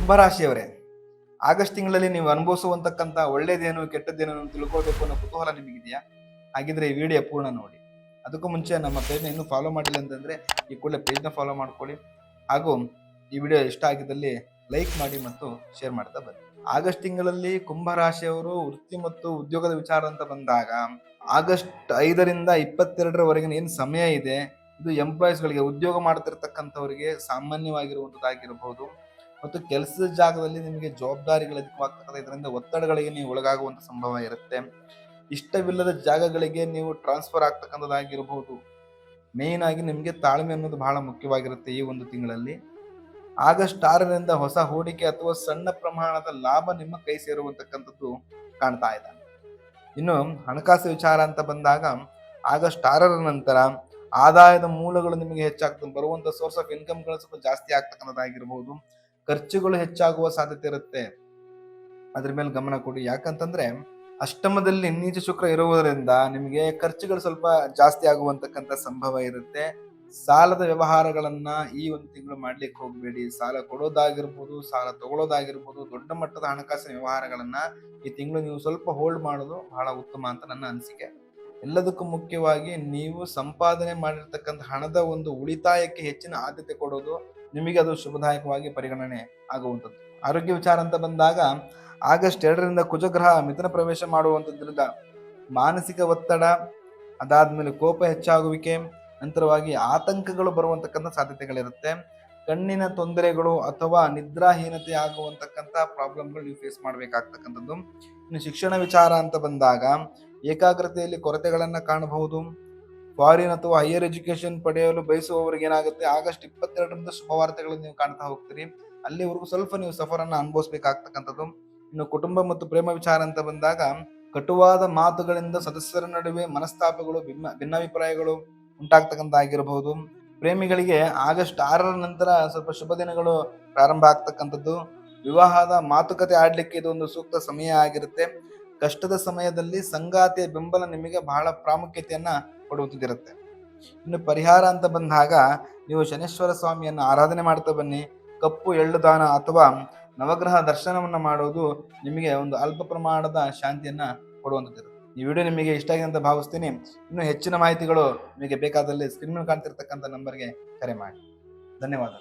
ಕುಂಭರಾಶಿಯವರೇ, August ತಿಂಗಳಲ್ಲಿ ನೀವು ಅನುಭವಿಸುವಂತಕ್ಕಂಥ ಒಳ್ಳೇದೇನು ಕೆಟ್ಟದ್ದೇನು ತಿಳ್ಕೊಳ್ಬೇಕು ಅನ್ನೋ ಕುತೂಹಲ ನಿಮಗಿದೆಯಾ? ಹಾಗಿದ್ರೆ ಈ ವಿಡಿಯೋ ಪೂರ್ಣ ನೋಡಿ. ಅದಕ್ಕೂ ಮುಂಚೆ ನಮ್ಮ ಪೇಜ್ನ ಇನ್ನೂ ಫಾಲೋ ಮಾಡಿಲ್ಲ ಅಂತಂದ್ರೆ ಈ ಕೂಡಲೇ ಪೇಜ್ನ ಫಾಲೋ ಮಾಡ್ಕೊಳ್ಳಿ. ಹಾಗೂ ಈ ವಿಡಿಯೋ ಇಷ್ಟ ಆಗಿದ್ದಲ್ಲಿ ಲೈಕ್ ಮಾಡಿ ಮತ್ತು ಶೇರ್ ಮಾಡ್ತಾ ಬನ್ನಿ. ಆಗಸ್ಟ್ ತಿಂಗಳಲ್ಲಿ ಕುಂಭರಾಶಿಯವರು ವೃತ್ತಿ ಮತ್ತು ಉದ್ಯೋಗದ ವಿಚಾರ ಅಂತ ಬಂದಾಗ ಆಗಸ್ಟ್ 5ರಿಂದ 22ರವರೆಗಿನ ಏನು ಸಮಯ ಇದೆ, ಇದು ಎಂಪ್ಲಾಯೀಸ್ಗಳಿಗೆ ಉದ್ಯೋಗ ಮಾಡ್ತಿರ್ತಕ್ಕಂಥವರಿಗೆ ಸಾಮಾನ್ಯವಾಗಿರುವಂಥದ್ದಾಗಿರಬಹುದು. ಮತ್ತು ಕೆಲಸದ ಜಾಗದಲ್ಲಿ ನಿಮಗೆ ಜವಾಬ್ದಾರಿಗಳು ಅಧಿಕವಾಗ್ತಕ್ಕಂಥ, ಇದರಿಂದ ಒತ್ತಡಗಳಿಗೆ ನೀವು ಒಳಗಾಗುವಂಥ ಸಂಭವ ಇರುತ್ತೆ. ಇಷ್ಟವಿಲ್ಲದ ಜಾಗಗಳಿಗೆ ನೀವು ಟ್ರಾನ್ಸ್ಫರ್ ಆಗ್ತಕ್ಕಂಥದ್ದಾಗಿರಬಹುದು. ಮೇಯ್ನ್ ಆಗಿ ನಿಮಗೆ ತಾಳ್ಮೆ ಅನ್ನೋದು ಬಹಳ ಮುಖ್ಯವಾಗಿರುತ್ತೆ ಈ ಒಂದು ತಿಂಗಳಲ್ಲಿ. ಆಗಸ್ಟ್ 6ರಿಂದ ಹೊಸ ಹೂಡಿಕೆ ಅಥವಾ ಸಣ್ಣ ಪ್ರಮಾಣದ ಲಾಭ ನಿಮ್ಮ ಕೈ ಸೇರುವಂತಕ್ಕಂಥದ್ದು ಕಾಣ್ತಾ ಇದೆ. ಇನ್ನು ಹಣಕಾಸು ವಿಚಾರ ಅಂತ ಬಂದಾಗ ಆಗಸ್ಟ್ 6ರ ನಂತರ ಆದಾಯದ ಮೂಲಗಳು ನಿಮಗೆ ಹೆಚ್ಚಾಗ್ತದೆ, ಬರುವಂತ ಸೋರ್ಸ್ ಆಫ್ ಇನ್ಕಮ್ಗಳು ಸ್ವಲ್ಪ ಜಾಸ್ತಿ ಆಗ್ತಕ್ಕಂಥದ್ದಾಗಿರ್ಬೋದು. ಖರ್ಚುಗಳು ಹೆಚ್ಚಾಗುವ ಸಾಧ್ಯತೆ ಇರುತ್ತೆ, ಅದ್ರ ಮೇಲೆ ಗಮನ ಕೊಡಿ. ಯಾಕಂತಂದ್ರೆ ಅಷ್ಟಮದಲ್ಲಿ ನೀಚ ಶುಕ್ರ ಇರುವುದರಿಂದ ನಿಮಗೆ ಖರ್ಚುಗಳು ಸ್ವಲ್ಪ ಜಾಸ್ತಿ ಆಗುವಂತಕ್ಕಂಥ ಸಂಭವ ಇರುತ್ತೆ. ಸಾಲದ ವ್ಯವಹಾರಗಳನ್ನ ಈ ಒಂದು ತಿಂಗಳು ಮಾಡ್ಲಿಕ್ಕೆ ಹೋಗಬೇಡಿ. ಸಾಲ ಕೊಡೋದಾಗಿರ್ಬೋದು, ಸಾಲ ತಗೊಳ್ಳೋದಾಗಿರ್ಬೋದು, ದೊಡ್ಡ ಮಟ್ಟದ ಹಣಕಾಸಿನ ವ್ಯವಹಾರಗಳನ್ನ ಈ ತಿಂಗಳು ನೀವು ಸ್ವಲ್ಪ ಹೋಲ್ಡ್ ಮಾಡೋದು ಬಹಳ ಉತ್ತಮ ಅಂತ ನನ್ನ ಅನಿಸಿಕೆ. ಎಲ್ಲದಕ್ಕೂ ಮುಖ್ಯವಾಗಿ ನೀವು ಸಂಪಾದನೆ ಮಾಡಿರ್ತಕ್ಕಂಥ ಹಣದ ಒಂದು ಉಳಿತಾಯಕ್ಕೆ ಹೆಚ್ಚಿನ ಆದ್ಯತೆ ಕೊಡೋದು, ನಿಮಗೆ ಅದು ಶುಭದಾಯಕವಾಗಿ ಪರಿಗಣನೆ ಆಗುವಂಥದ್ದು. ಆರೋಗ್ಯ ವಿಚಾರ ಅಂತ ಬಂದಾಗ ಆಗಸ್ಟ್ 2ರಿಂದ ಕುಜಗ್ರಹ ಮಿಥುನ ಪ್ರವೇಶ ಮಾಡುವಂಥದ್ರಿಂದ ಮಾನಸಿಕ ಒತ್ತಡ, ಅದಾದ್ಮೇಲೆ ಕೋಪ ಹೆಚ್ಚಾಗುವಿಕೆ, ನಂತರವಾಗಿ ಆತಂಕಗಳು ಬರುವಂತಕ್ಕಂಥ ಸಾಧ್ಯತೆಗಳಿರುತ್ತೆ. ಕಣ್ಣಿನ ತೊಂದರೆಗಳು ಅಥವಾ ನಿದ್ರಾಹೀನತೆ ಆಗುವಂತಕ್ಕಂಥ ಪ್ರಾಬ್ಲಮ್ಗಳು ನೀವು ಫೇಸ್ ಮಾಡಬೇಕಾಗ್ತಕ್ಕಂಥದ್ದು. ಇನ್ನು ಶಿಕ್ಷಣ ವಿಚಾರ ಅಂತ ಬಂದಾಗ ಏಕಾಗ್ರತೆಯಲ್ಲಿ ಕೊರತೆಗಳನ್ನ ಕಾಣಬಹುದು. ಫಾರಿನ್ ಅಥವಾ ಹೈಯರ್ ಎಜುಕೇಶನ್ ಪಡೆಯಲು ಬಯಸುವವರಿಗೆ ಏನಾಗುತ್ತೆ, ಆಗಸ್ಟ್ 22ರಿಂದ ಶುಭವಾರ್ತೆಗಳನ್ನು ನೀವು ಕಾಣ್ತಾ ಹೋಗ್ತೀರಿ. ಅಲ್ಲಿವರೆಗೂ ಸ್ವಲ್ಪ ನೀವು ಸಫರ್ ಅನ್ನ ಅನುಭವಿಸ್ಬೇಕಾಗ್ತಕ್ಕಂಥದ್ದು. ಇನ್ನು ಕುಟುಂಬ ಮತ್ತು ಪ್ರೇಮ ವಿಚಾರ ಅಂತ ಬಂದಾಗ ಕಟುವಾದ ಮಾತುಗಳಿಂದ ಸದಸ್ಯರ ನಡುವೆ ಮನಸ್ತಾಪಗಳು, ಭಿನ್ನಾಭಿಪ್ರಾಯಗಳು ಉಂಟಾಗ್ತಕ್ಕಂಥದ್ದಾಗಿರಬಹುದು. ಪ್ರೇಮಿಗಳಿಗೆ ಆಗಸ್ಟ್ 6ರ ನಂತರ ಸ್ವಲ್ಪ ಶುಭ ದಿನಗಳು ಪ್ರಾರಂಭ ಆಗ್ತಕ್ಕಂಥದ್ದು. ವಿವಾಹದ ಮಾತುಕತೆ ಆಡ್ಲಿಕ್ಕೆ ಇದೊಂದು ಸೂಕ್ತ ಸಮಯ ಆಗಿರುತ್ತೆ. ಕಷ್ಟದ ಸಮಯದಲ್ಲಿ ಸಂಗಾತಿಯ ಬೆಂಬಲ ನಿಮಗೆ ಬಹಳ ಪ್ರಾಮುಖ್ಯತೆಯನ್ನ ಕೊಡುವಂಥದ್ದಿರುತ್ತೆ. ಇನ್ನು ಪರಿಹಾರ ಅಂತ ಬಂದಾಗ ನೀವು ಶನೇಶ್ವರ ಸ್ವಾಮಿಯನ್ನು ಆರಾಧನೆ ಮಾಡ್ತಾ ಬನ್ನಿ. ಕಪ್ಪು ಎಳ್ಳು ದಾನ ಅಥವಾ ನವಗ್ರಹ ದರ್ಶನವನ್ನ ಮಾಡೋದು ನಿಮಗೆ ಒಂದು ಅಲ್ಪ ಪ್ರಮಾಣದ ಶಾಂತಿಯನ್ನ ಕೊಡುವಂಥದ್ದಿರುತ್ತೆ. ಈ ವಿಡಿಯೋ ನಿಮಗೆ ಇಷ್ಟ ಆಗಿದೆ ಅಂತ ಭಾವಿಸ್ತೀನಿ. ಇನ್ನು ಹೆಚ್ಚಿನ ಮಾಹಿತಿಗಳು ನಿಮಗೆ ಬೇಕಾದಲ್ಲಿ ಸ್ಕ್ರೀನ್ ಮೇಲೆ ಕಾಣ್ತಿರ್ತಕ್ಕಂಥ ನಂಬರ್ಗೆ ಕರೆ ಮಾಡಿ. ಧನ್ಯವಾದ.